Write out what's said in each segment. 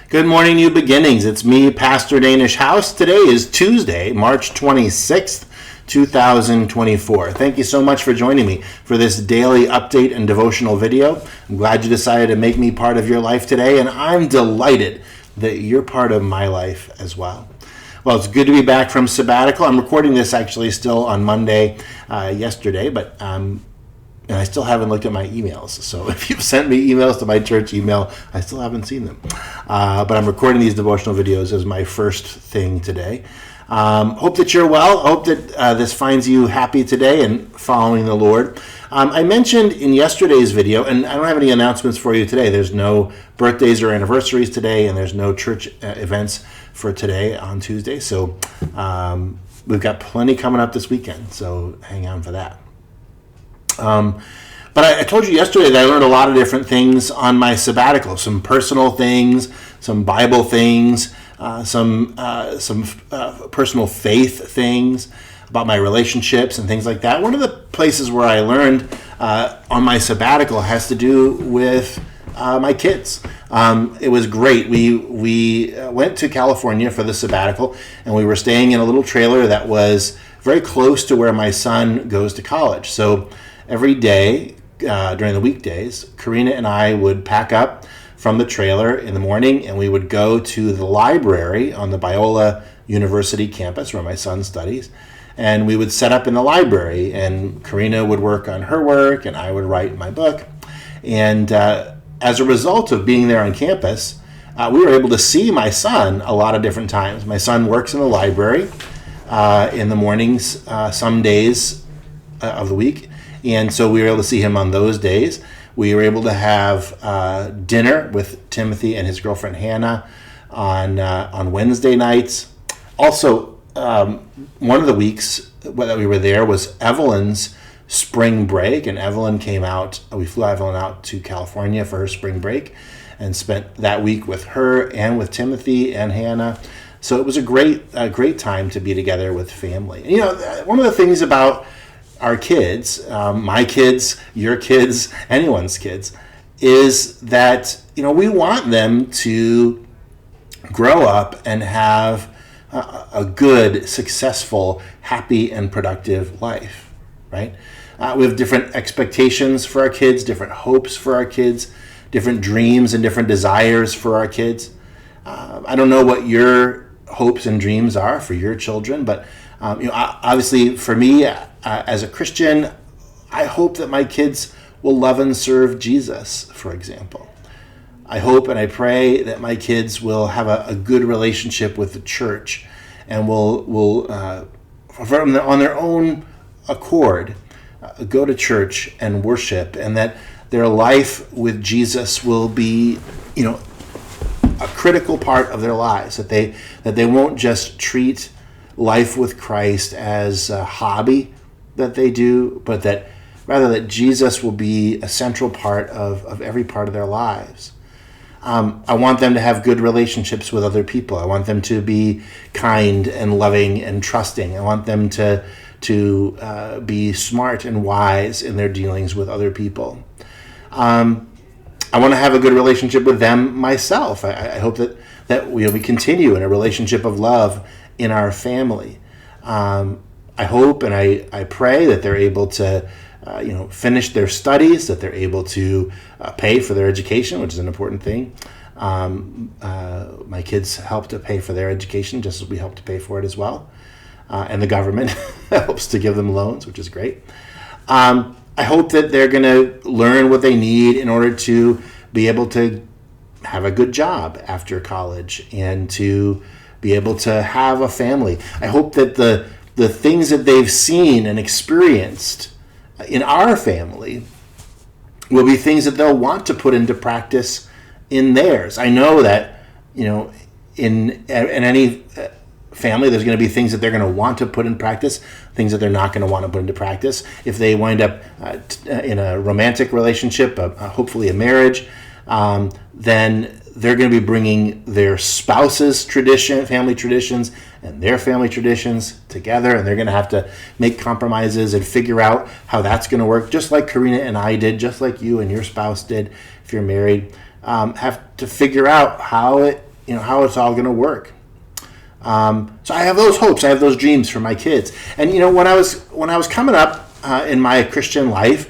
Good morning, New Beginnings. It's me, Pastor Danish House. Today is Tuesday, March 26th, 2024. Thank you so much for joining me for this daily update and devotional video. I'm glad you decided to make me part of your life today, and I'm delighted that you're part of my life as well. Well, it's good to be back from sabbatical. I'm recording this actually still on Monday, yesterday, but and I still haven't looked at my emails. So if you've sent me emails to my church email, I still haven't seen them. But I'm recording these devotional videos as my first thing today. Hope that you're well. Hope that this finds you happy today and following the Lord. I mentioned in yesterday's video, and I don't have any announcements for you today. There's no birthdays or anniversaries today, and there's no church events for today on Tuesday. So we've got plenty coming up this weekend. So hang on for that. But I told you yesterday that I learned a lot of different things on my sabbatical, some personal things, some Bible things, some personal faith things about my relationships and things like that. One of the places where I learned on my sabbatical has to do with my kids. It was great. We went to California for the sabbatical, and we were staying in a little trailer that was very close to where my son goes to college. So every day during the weekdays, Karina and I would pack up from the trailer in the morning, and we would go to the library on the Biola University campus where my son studies, and we would set up in the library, and Karina would work on her work, and I would write my book. And as a result of being there on campus, we were able to see my son a lot of different times. My son works in the library in the mornings some days of the week, and so we were able to see him on those days. We were able to have dinner with Timothy and his girlfriend Hannah on Wednesday nights. Also, one of the weeks that we were there was Evelyn's spring break, and Evelyn came out. We flew Evelyn out to California for her spring break and spent that week with her and with Timothy and Hannah. So it was a great time to be together with family. And, one of the things about our kids, my kids, your kids, anyone's kids, is that, we want them to grow up and have a good, successful, happy, and productive life, right? We have different expectations for our kids, different hopes for our kids, different dreams and different desires for our kids. I don't know what your hopes and dreams are for your children, but obviously for me, as a Christian, I hope that my kids will love and serve Jesus, for example. I hope and I pray that my kids will have a good relationship with the church and will on their own accord, go to church and worship, and that their life with Jesus will be, a critical part of their lives, that they won't just treat life with Christ as a hobby that they do, but that rather that Jesus will be a central part of every part of their lives. I want them to have good relationships with other people. I want them to be kind and loving and trusting. I want them to be smart and wise in their dealings with other people. I want to have a good relationship with them myself. I hope that we continue in a relationship of love in our family. I hope and I pray that they're able to finish their studies, that they're able to pay for their education, which is an important thing. My kids help to pay for their education just as we help to pay for it as well. And the government helps to give them loans, which is great. I hope that they're going to learn what they need in order to be able to have a good job after college and to be able to have a family. I hope that the things that they've seen and experienced in our family will be things that they'll want to put into practice in theirs. I know that, in any family, there's going to be things that they're going to want to put in practice, things that they're not going to want to put into practice. If they wind up in a romantic relationship, hopefully a marriage, then they're going to be bringing their spouse's family traditions, and their family traditions together, and they're going to have to make compromises and figure out how that's going to work, just like Karina and I did, just like you and your spouse did if you're married. Have to figure out how it how it's all going to work. So I have those hopes, I have those dreams for my kids. And when I was coming up in my Christian life,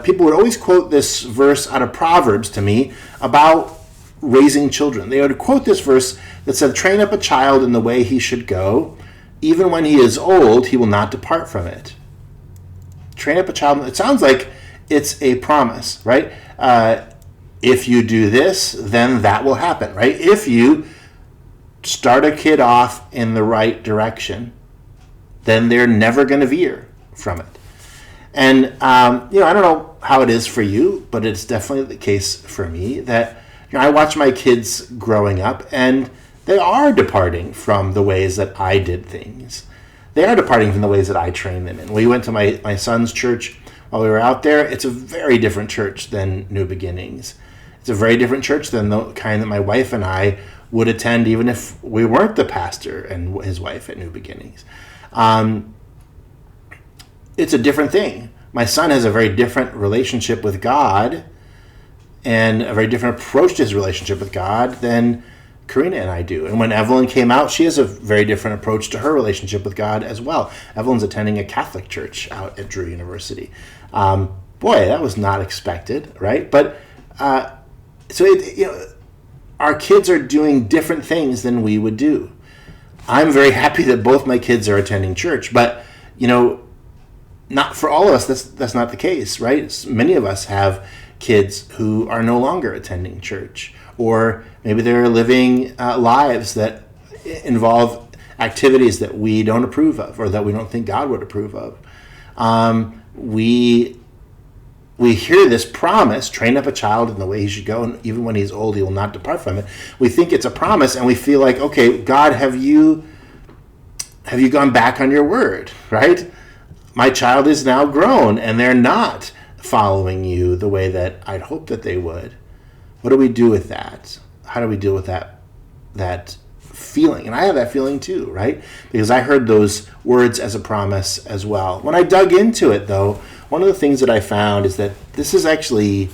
people would always quote this verse out of Proverbs to me about raising children. They would quote this verse that said, "Train up a child in the way he should go. Even when he is old, he will not depart from it." Train up a child. It sounds like it's a promise, right? If you do this, then that will happen, right? If you start a kid off in the right direction, then they're never going to veer from it. And, I don't know how it is for you, but it's definitely the case for me that I watch my kids growing up, and they are departing from the ways that I did things. They are departing from the ways that I trained them in. We went to my son's church while we were out there. It's a very different church than New Beginnings. It's a very different church than the kind that my wife and I would attend even if we weren't the pastor and his wife at New Beginnings. It's a different thing. My son has a very different relationship with God and a very different approach to his relationship with God than Karina and I do. And when Evelyn came out, she has a very different approach to her relationship with God as well. Evelyn's attending a Catholic church out at Drew University. Boy, that was not expected, right? But our kids are doing different things than we would do. I'm very happy that both my kids are attending church, but not for all of us. That's not the case, right? Many of us have kids who are no longer attending church, or maybe they're living lives that involve activities that we don't approve of, or that we don't think God would approve of. We hear this promise, train up a child in the way he should go, and even when he's old, he will not depart from it. We think it's a promise, and we feel like, okay, God, have you gone back on your word, right? My child is now grown, and they're not following you the way that I'd hoped that they would. What do we do with that? How do we deal with that feeling? And I have that feeling too, right? Because I heard those words as a promise as well. When I dug into it, though, one of the things that I found is that this is actually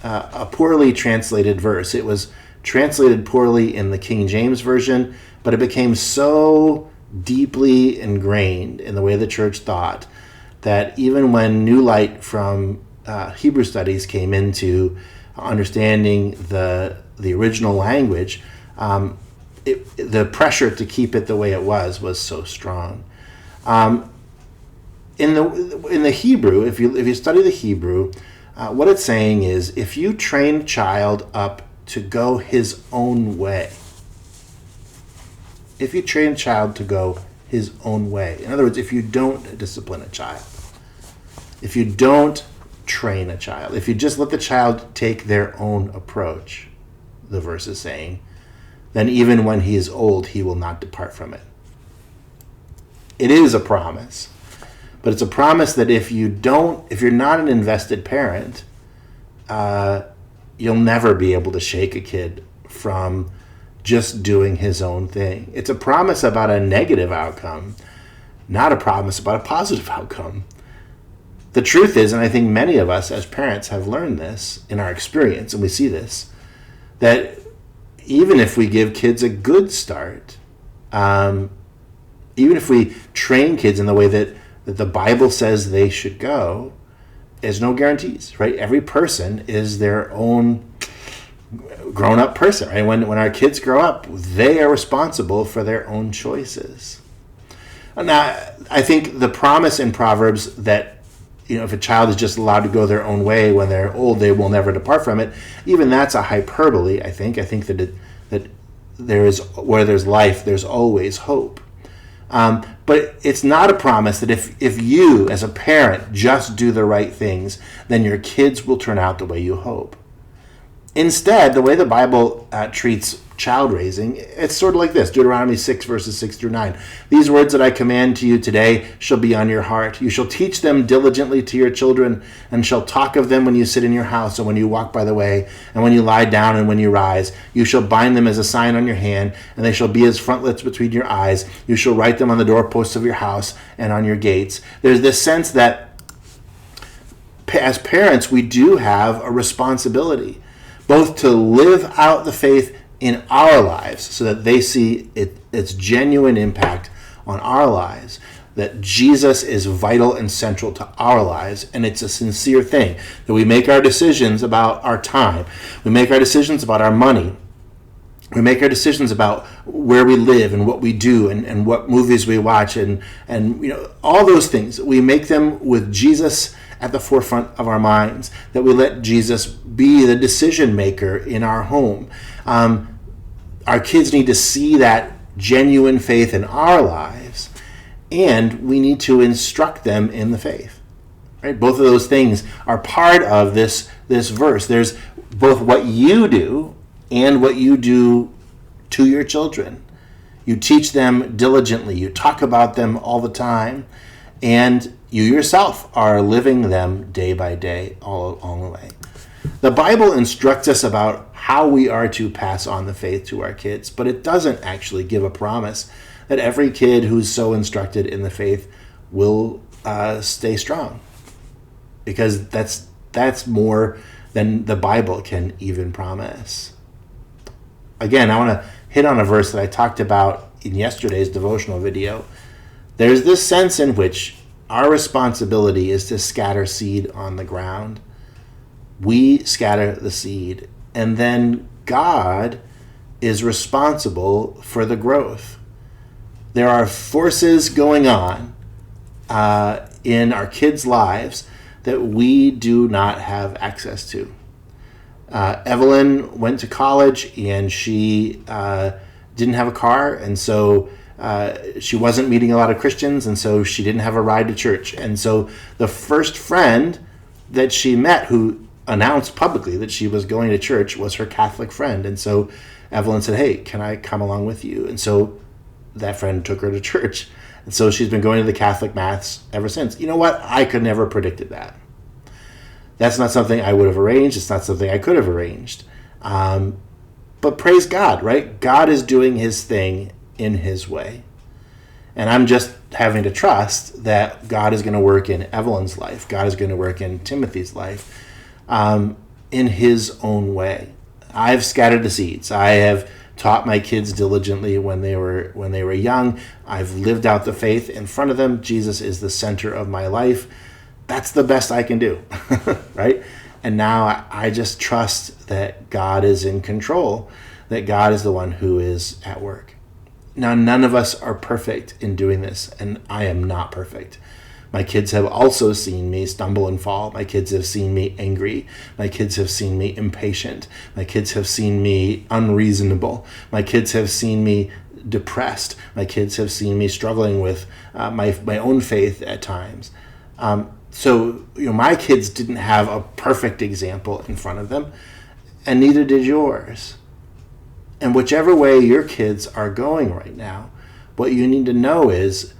a poorly translated verse. It was translated poorly in the King James Version, but it became so deeply ingrained in the way the church thought that even when new light from Hebrew studies came into understanding the original language, the pressure to keep it the way it was so strong. In the Hebrew, if you study the Hebrew, what it's saying is, if you train a child up to go his own way, if you train a child to go his own way, in other words, if you don't discipline a child, if you don't train a child, if you just let the child take their own approach, the verse is saying, then even when he is old, he will not depart from it. It is a promise. But it's a promise that if you're not an invested parent, you'll never be able to shake a kid from just doing his own thing. It's a promise about a negative outcome, not a promise about a positive outcome. The truth is, and I think many of us as parents have learned this in our experience, and we see this, that even if we give kids a good start, even if we train kids in the way that the Bible says they should go, there's no guarantees, right? Every person is their own grown-up person, right? When our kids grow up, they are responsible for their own choices. Now, I think the promise in Proverbs that, if a child is just allowed to go their own way when they're old, they will never depart from it, even that's a hyperbole, I think. I think that there is, where there's life, there's always hope. But it's not a promise that if you, as a parent, just do the right things, then your kids will turn out the way you hope. Instead, the way the Bible treats child raising, it's sort of like this. Deuteronomy 6, verses 6 through 9. These words that I command to you today shall be on your heart. You shall teach them diligently to your children, and shall talk of them when you sit in your house, and when you walk by the way, and when you lie down, and when you rise. You shall bind them as a sign on your hand, and they shall be as frontlets between your eyes. You shall write them on the doorposts of your house and on your gates. There's this sense that as parents, we do have a responsibility, both to live out the faith in our lives so that they see its genuine impact on our lives, that Jesus is vital and central to our lives, and it's a sincere thing, that we make our decisions about our time, we make our decisions about our money, we make our decisions about where we live and what we do and what movies we watch and all those things. We make them with Jesus at the forefront of our minds, that we let Jesus be the decision maker in our home. Our kids need to see that genuine faith in our lives, and we need to instruct them in the faith. Right? Both of those things are part of this verse. There's both what you do and what you do to your children. You teach them diligently. You talk about them all the time. And you yourself are living them day by day all along the way. The Bible instructs us about how we are to pass on the faith to our kids, but it doesn't actually give a promise that every kid who's so instructed in the faith will stay strong. Because that's more than the Bible can even promise. Again, I want to hit on a verse that I talked about in yesterday's devotional video. There's this sense in which our responsibility is to scatter seed on the ground. We scatter the seed, and then God is responsible for the growth. There are forces going on in our kids' lives that we do not have access to. Evelyn went to college and she didn't have a car, and so she wasn't meeting a lot of Christians, and so she didn't have a ride to church. And so the first friend that she met who announced publicly that she was going to church was her Catholic friend. And so Evelyn said, "Hey, can I come along with you?" And so that friend took her to church. And so she's been going to the Catholic Mass ever since. You know what? I could never have predicted that. That's not something I would have arranged. It's not something I could have arranged. But praise God, right? God is doing his thing in his way. And I'm just having to trust that God is going to work in Evelyn's life. God is going to work in Timothy's life in his own way. I've scattered the seeds. I have taught my kids diligently when they were young. I've lived out the faith in front of them. Jesus is the center of my life. That's the best I can do, right? And now I just trust that God is in control, that God is the one who is at work. Now, none of us are perfect in doing this, and I am not perfect. My kids have also seen me stumble and fall. My kids have seen me angry. My kids have seen me impatient. My kids have seen me unreasonable. My kids have seen me depressed. My kids have seen me struggling with my own faith at times. So my kids didn't have a perfect example in front of them, and neither did yours. And whichever way your kids are going right now, what you need to know is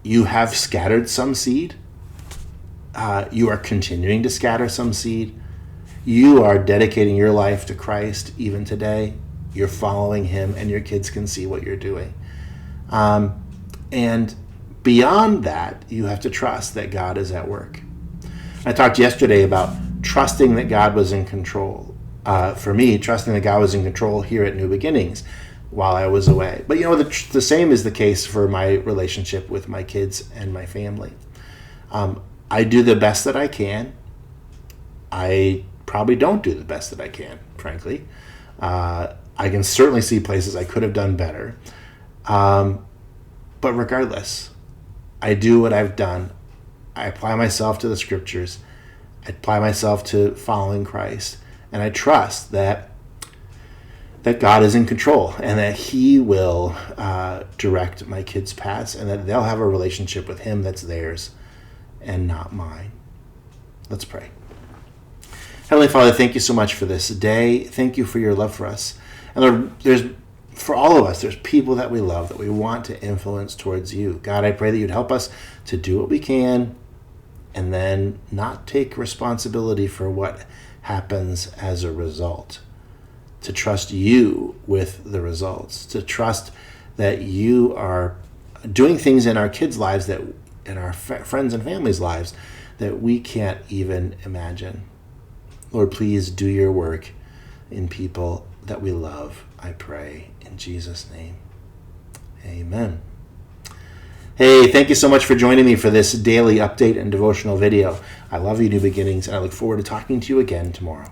you have scattered some seed. You are continuing to scatter some seed. You are dedicating your life to Christ even today. You're following him, and your kids can see what you're doing. And beyond that, you have to trust that God is at work. I talked yesterday about trusting that God was in control. For me, trusting that God was in control here at New Beginnings while I was away. But the same is the case for my relationship with my kids and my family. I do the best that I can. I probably don't do the best that I can, frankly. I can certainly see places I could have done better. But regardless, I do what I've done. I apply myself to the scriptures. I apply myself to following Christ. And I trust that God is in control and that he will direct my kids' paths and that they'll have a relationship with him that's theirs and not mine. Let's pray. Heavenly Father, thank you so much for this day. Thank you for your love for us. And Lord, for all of us, there's people that we love, that we want to influence towards you. God, I pray that you'd help us to do what we can and then not take responsibility for what happens as a result. To trust you with the results. To trust that you are doing things in our kids' lives, that in our friends and families' lives, that we can't even imagine. Lord, please do your work in people that we love, I pray in Jesus' name. Amen. Hey, thank you so much for joining me for this daily update and devotional video. I love you, New Beginnings, and I look forward to talking to you again tomorrow.